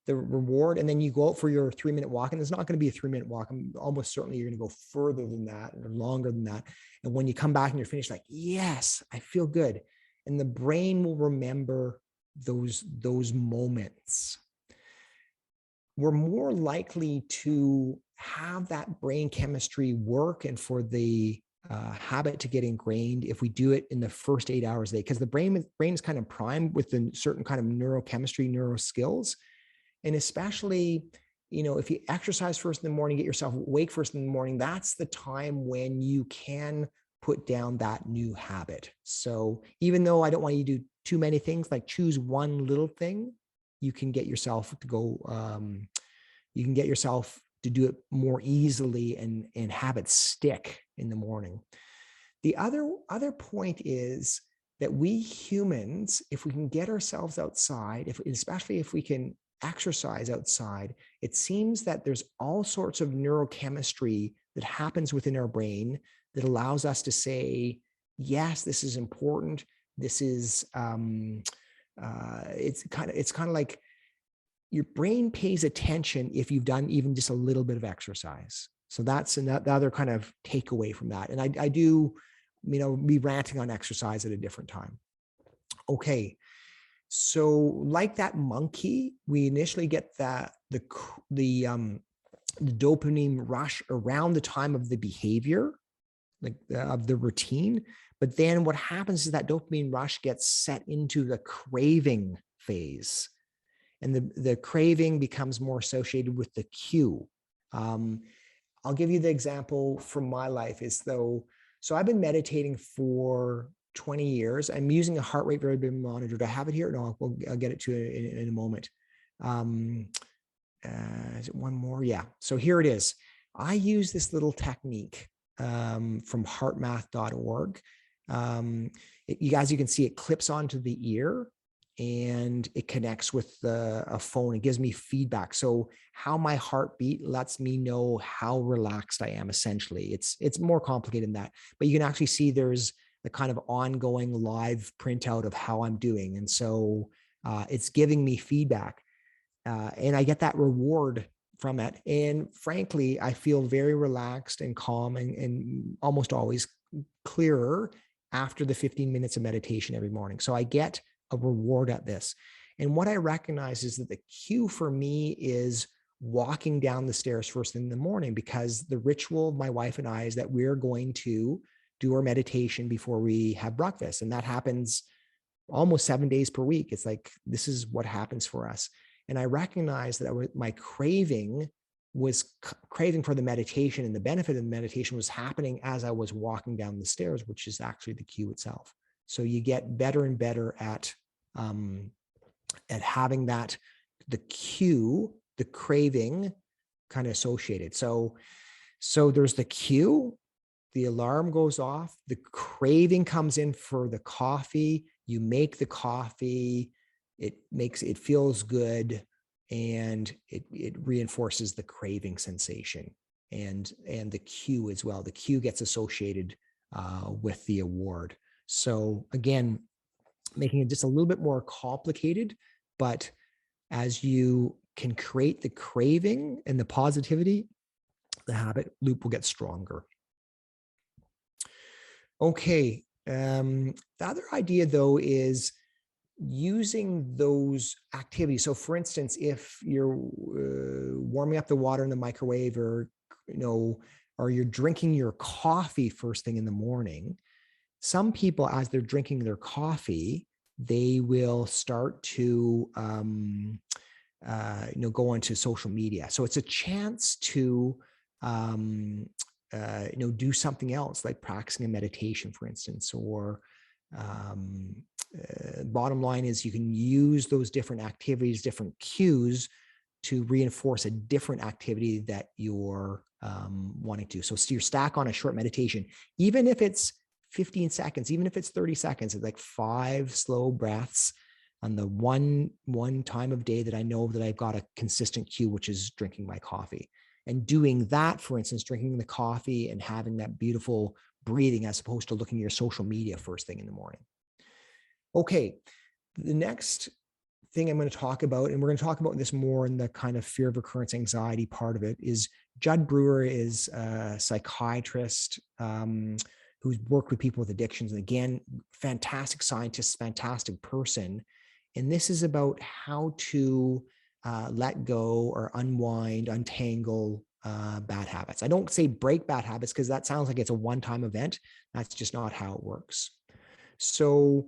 reward. And then you go out for your 3-minute walk, and it's not going to be a 3-minute walk. I'm almost certainly you're going to go further than that or longer than that. And when you come back and you're finished, like, yes, I feel good. And the brain will remember those moments. We're more likely to have that brain chemistry work and for the habit to get ingrained if we do it in the first 8 hours a day, because the brain is kind of primed with a certain kind of neurochemistry, neuro skills. And especially, if you exercise first in the morning, get yourself awake first in the morning, that's the time when you can put down that new habit. So even though I don't want you to do too many things, like choose one little thing, you can get yourself to go, you can get yourself to do it more easily and have it stick in the morning. The other point is that we humans, if we can get ourselves outside, especially if we can exercise outside, it seems that there's all sorts of neurochemistry that happens within our brain that allows us to say, yes, this is important. This is, it's kind of like your brain pays attention if you've done even just a little bit of exercise. So that's the other kind of takeaway from that. And I do, be ranting on exercise at a different time. Okay. So like that monkey, we initially get the dopamine rush around the time of the behavior, like of the routine. But then what happens is that dopamine rush gets set into the craving phase. And the craving becomes more associated with the cue. I'll give you the example from my life so I've been meditating for 20 years. I'm using a heart rate variability monitor. Do I have it here? No, I'll get it to you in a moment. Is it one more? Yeah. So here it is. I use this little technique from heartmath.org. As you can see, it clips onto the ear and it connects with a phone. It gives me feedback. So how my heartbeat lets me know how relaxed I am, essentially. It's more complicated than that, but you can actually see there's the kind of ongoing live printout of how I'm doing. And so it's giving me feedback and I get that reward from it. And frankly, I feel very relaxed and calm and almost always clearer after the 15 minutes of meditation every morning. So I get a reward at this. And what I recognize is that the cue for me is walking down the stairs first thing in the morning, because the ritual of my wife and I is that we're going to do our meditation before we have breakfast. And that happens almost 7 days per week. It's like, this is what happens for us. And I recognize that my craving was craving for the meditation, and the benefit of the meditation was happening as I was walking down the stairs, which is actually the cue itself. So you get better and better at having that, the cue, the craving kind of associated. So there's the cue, the alarm goes off, the craving comes in for the coffee, you make the coffee, it feels good, and it reinforces the craving sensation and the cue as well. The cue gets associated with the award. So again, making it just a little bit more complicated, but as you can create the craving and the positivity, the habit loop will get stronger. Okay. The other idea though is using those activities. So for instance, if you're warming up the water in the microwave, or or you're drinking your coffee first thing in the morning, Some people, as they're drinking their coffee, they will start to go onto social media. So it's a chance to do something else, like practicing a meditation, for instance, or bottom line is you can use those different activities, different cues to reinforce a different activity that you're wanting to. So you're stack on a short meditation, even if it's 15 seconds, even if it's 30 seconds, it's like 5 slow breaths on the one time of day that I know that I've got a consistent cue, which is drinking my coffee. And doing that, for instance, drinking the coffee and having that beautiful breathing as opposed to looking at your social media first thing in the morning. Okay, the next thing I'm going to talk about, and we're going to talk about this more in the kind of fear of recurrence anxiety part of it, is Judd Brewer is a psychiatrist who's worked with people with addictions. And again, fantastic scientist, fantastic person. And this is about how to let go or unwind, untangle bad habits. I don't say break bad habits because that sounds like it's a one-time event. That's just not how it works. So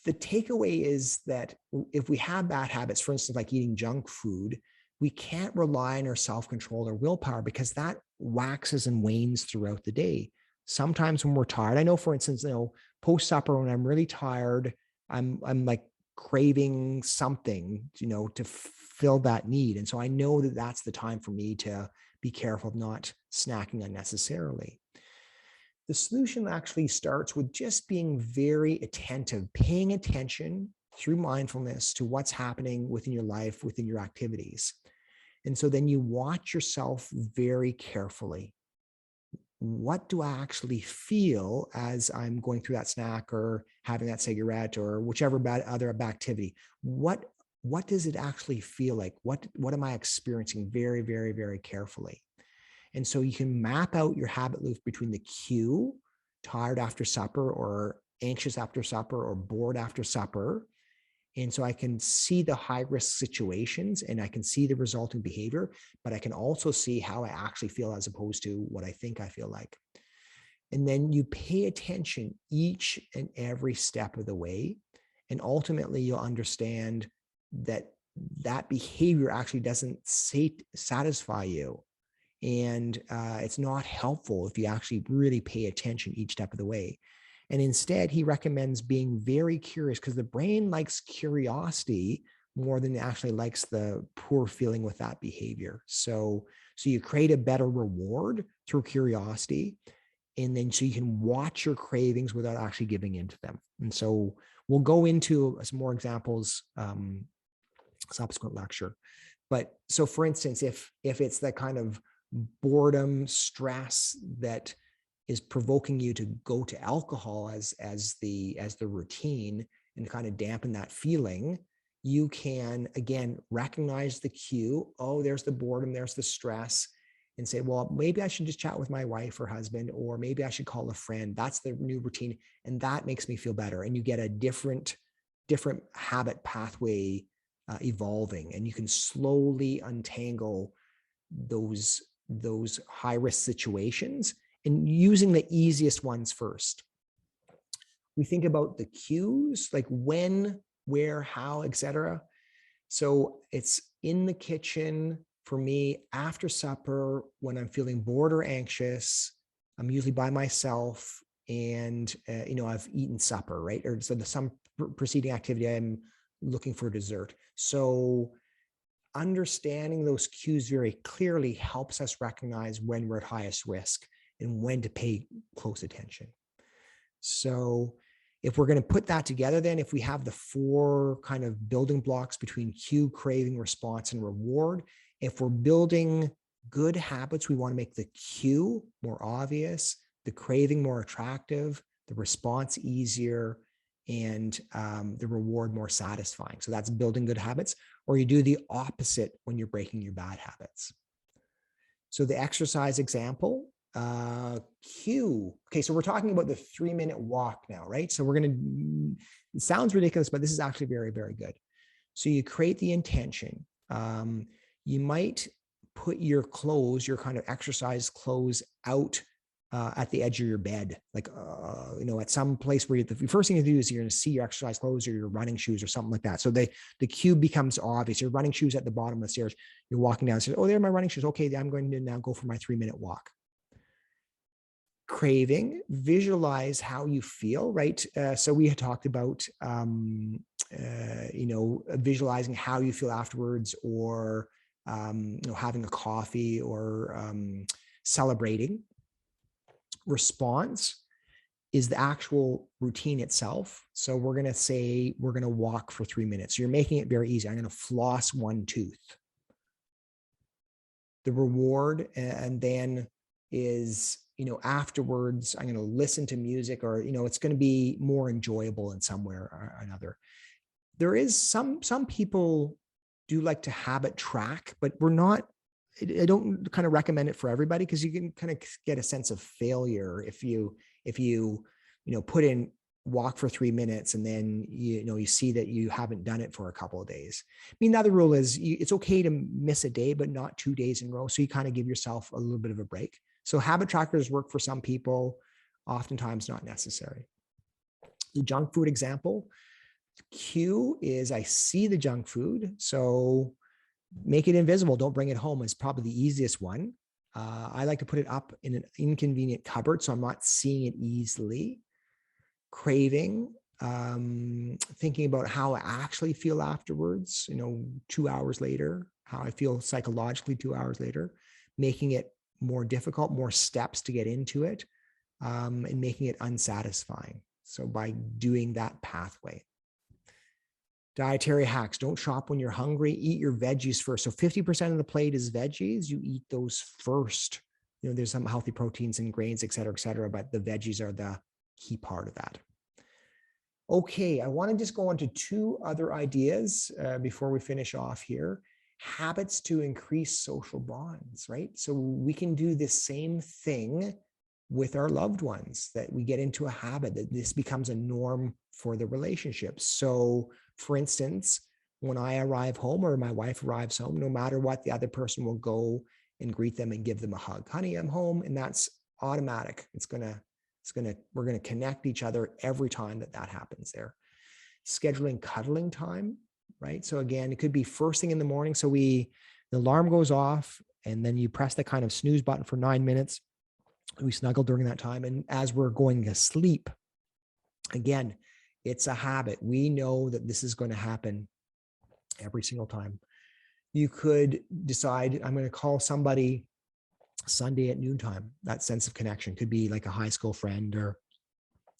the takeaway is that if we have bad habits, for instance, like eating junk food, we can't rely on our self-control or willpower because that waxes and wanes throughout the day. Sometimes when we're tired, I know, for instance, post supper, when I'm really tired, I'm like craving something, to fill that need. And so I know that that's the time for me to be careful of not snacking unnecessarily. The solution actually starts with just being very attentive, paying attention through mindfulness to what's happening within your life, within your activities. And so then you watch yourself very carefully. What do I actually feel as I'm going through that snack or having that cigarette or whichever other activity? What does it actually feel like? What am I experiencing very, very, very carefully? And so you can map out your habit loop between the cue, tired after supper or anxious after supper or bored after supper. And so I can see the high risk situations and I can see the resulting behavior, but I can also see how I actually feel as opposed to what I think I feel like. And then you pay attention each and every step of the way. And ultimately you'll understand that that behavior actually doesn't satisfy you. And it's not helpful if you actually really pay attention each step of the way. And instead, he recommends being very curious because the brain likes curiosity more than it actually likes the poor feeling with that behavior. So you create a better reward through curiosity. And then so you can watch your cravings without actually giving into them. And so we'll go into some more examples subsequent lecture. But so for instance, if it's that kind of boredom, stress that is provoking you to go to alcohol as the routine and kind of dampen that feeling, you can again recognize the cue. Oh, there's the boredom, there's the stress, and say, well, maybe I should just chat with my wife or husband, or maybe I should call a friend. That's the new routine, and that makes me feel better. And you get a different habit pathway evolving, and you can slowly untangle those high risk situations and using the easiest ones first. We think about the cues, like when, where, how, etc. So it's in the kitchen for me after supper when I'm feeling bored or anxious. I'm usually by myself and I've eaten supper, right? Or so some preceding activity, I'm looking for dessert. So understanding those cues very clearly helps us recognize when we're at highest risk and when to pay close attention. So if we're going to put that together, then if we have the 4 kind of building blocks between cue, craving, response, and reward, if we're building good habits, we want to make the cue more obvious, the craving more attractive, the response easier, and the reward more satisfying. So that's building good habits. Or you do the opposite when you're breaking your bad habits. So the exercise example, cue. Okay, so we're talking about the 3-minute walk now, right? So it sounds ridiculous, but this is actually very, very good. So you create the intention. You might put your clothes, your kind of exercise clothes out at the edge of your bed, like, at some place where the first thing you do is you're going to see your exercise clothes or your running shoes or something like that. So the cue becomes obvious. Your running shoes at the bottom of the stairs, you're walking downstairs. Oh, there are my running shoes. Okay, I'm going to now go for my 3-minute walk. Craving, visualize how you feel, right? So we had talked about, visualizing how you feel afterwards, or, having a coffee, or celebrating. Response is the actual routine itself. So we're going to say we're going to walk for 3 minutes. So you're making it very easy. I'm going to floss one tooth. The reward, and then is, afterwards, I'm going to listen to music, or, it's going to be more enjoyable in some way or another. There is some people do like to habit track, but I don't kind of recommend it for everybody, because you can kind of get a sense of failure if you put in walk for 3 minutes and then you see that you haven't done it for a couple of days. I mean, another rule is it's okay to miss a day, but not 2 days in a row. So you kind of give yourself a little bit of a break. So habit trackers work for some people, oftentimes not necessary. The junk food example, the cue is I see the junk food, so make it invisible. Don't bring it home is probably the easiest one. I like to put it up in an inconvenient cupboard so I'm not seeing it easily. Craving, thinking about how I actually feel afterwards, 2 hours later, how I feel psychologically 2 hours later, making it more difficult, more steps to get into it, and making it unsatisfying. So by doing that pathway. Dietary hacks. Don't shop when you're hungry. Eat your veggies first. So 50% of the plate is veggies. You eat those first. There's some healthy proteins and grains, et cetera, but the veggies are the key part of that. Okay, I want to just go on to 2 other ideas before we finish off here. Habits to increase social bonds, right? So we can do the same thing with our loved ones, that we get into a habit, that this becomes a norm for the relationship. So for instance, when I arrive home or my wife arrives home, no matter what, the other person will go and greet them and give them a hug. Honey, I'm home. And that's automatic. We're going to connect each other every time that happens there. Scheduling cuddling time, right? So again, it could be first thing in the morning. So the alarm goes off and then you press the kind of snooze button for 9 minutes. We snuggle during that time. And as we're going to sleep, again, it's a habit. We know that this is going to happen every single time. You could decide, I'm going to call somebody Sunday at noontime. That sense of connection could be like a high school friend, or,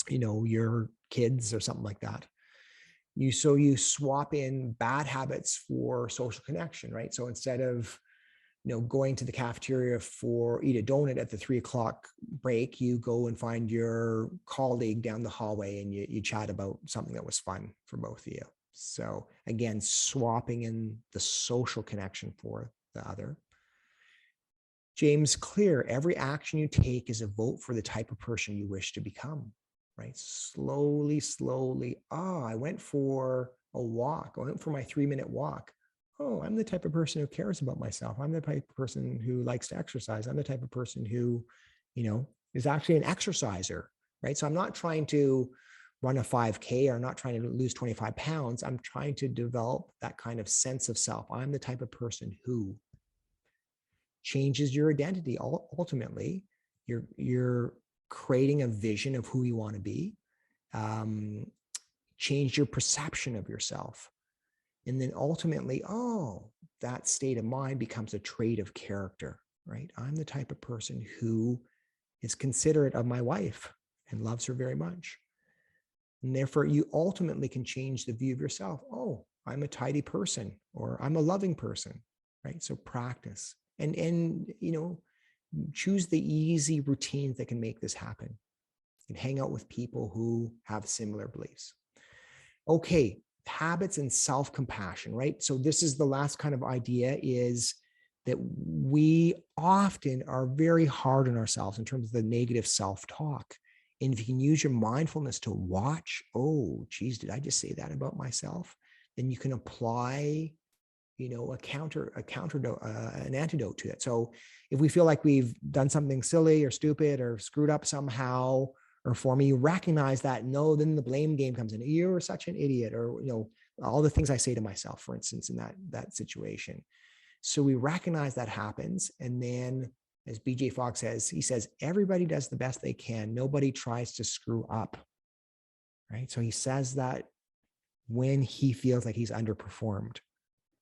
your kids or something like that. You swap in bad habits for social connection, right? So instead of, going to the cafeteria eat a donut at the 3:00 break, you go and find your colleague down the hallway and you chat about something that was fun for both of you. So again, swapping in the social connection for the other. James Clear, every action you take is a vote for the type of person you wish to become, right? Slowly. I went for a walk. I went for my 3-minute walk. Oh, I'm the type of person who cares about myself. I'm the type of person who likes to exercise. I'm the type of person who, is actually an exerciser, right? So I'm not trying to run a 5K or not trying to lose 25 pounds. I'm trying to develop that kind of sense of self. I'm the type of person who changes your identity. Ultimately, you're creating a vision of who you want to be. Change your perception of yourself. And then ultimately, that state of mind becomes a trait of character, right? I'm the type of person who is considerate of my wife and loves her very much. And therefore, you ultimately can change the view of yourself. Oh, I'm a tidy person, or I'm a loving person, right? So practice and choose the easy routines that can make this happen. You can hang out with people who have similar beliefs. Okay. Habits and self-compassion, right? So this is the last kind of idea, is that we often are very hard on ourselves in terms of the negative self-talk. And if you can use your mindfulness to watch, oh, geez, did I just say that about myself? Then you can apply an antidote to it. So if we feel like we've done something silly or stupid or screwed up somehow, or for me, you recognize that, no, then the blame game comes in. You're such an idiot, or, all the things I say to myself, for instance, in that situation. So we recognize that happens. And then, as BJ Fogg says, he says, everybody does the best they can. Nobody tries to screw up. Right. So he says that when he feels like he's underperformed.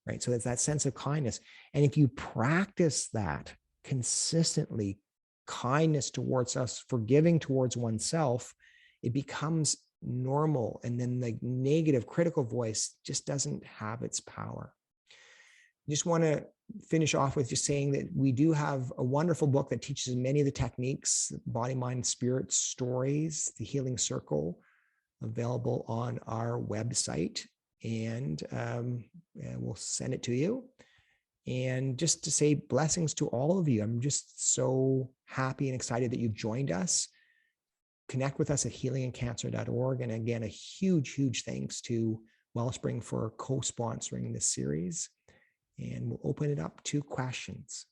Right. So it's that sense of kindness. And if you practice that consistently, kindness towards us, forgiving towards oneself, it becomes normal. And then the negative critical voice just doesn't have its power. I just want to finish off with just saying that we do have a wonderful book that teaches many of the techniques, body, mind, spirit stories, the healing circle, available on our website. And we'll send it to you. And just to say blessings to all of you. I'm just so happy and excited that you joined us. Connect with us at healingandcancer.org. And again, a huge, huge thanks to Wellspring for co-sponsoring this series. And we'll open it up to questions.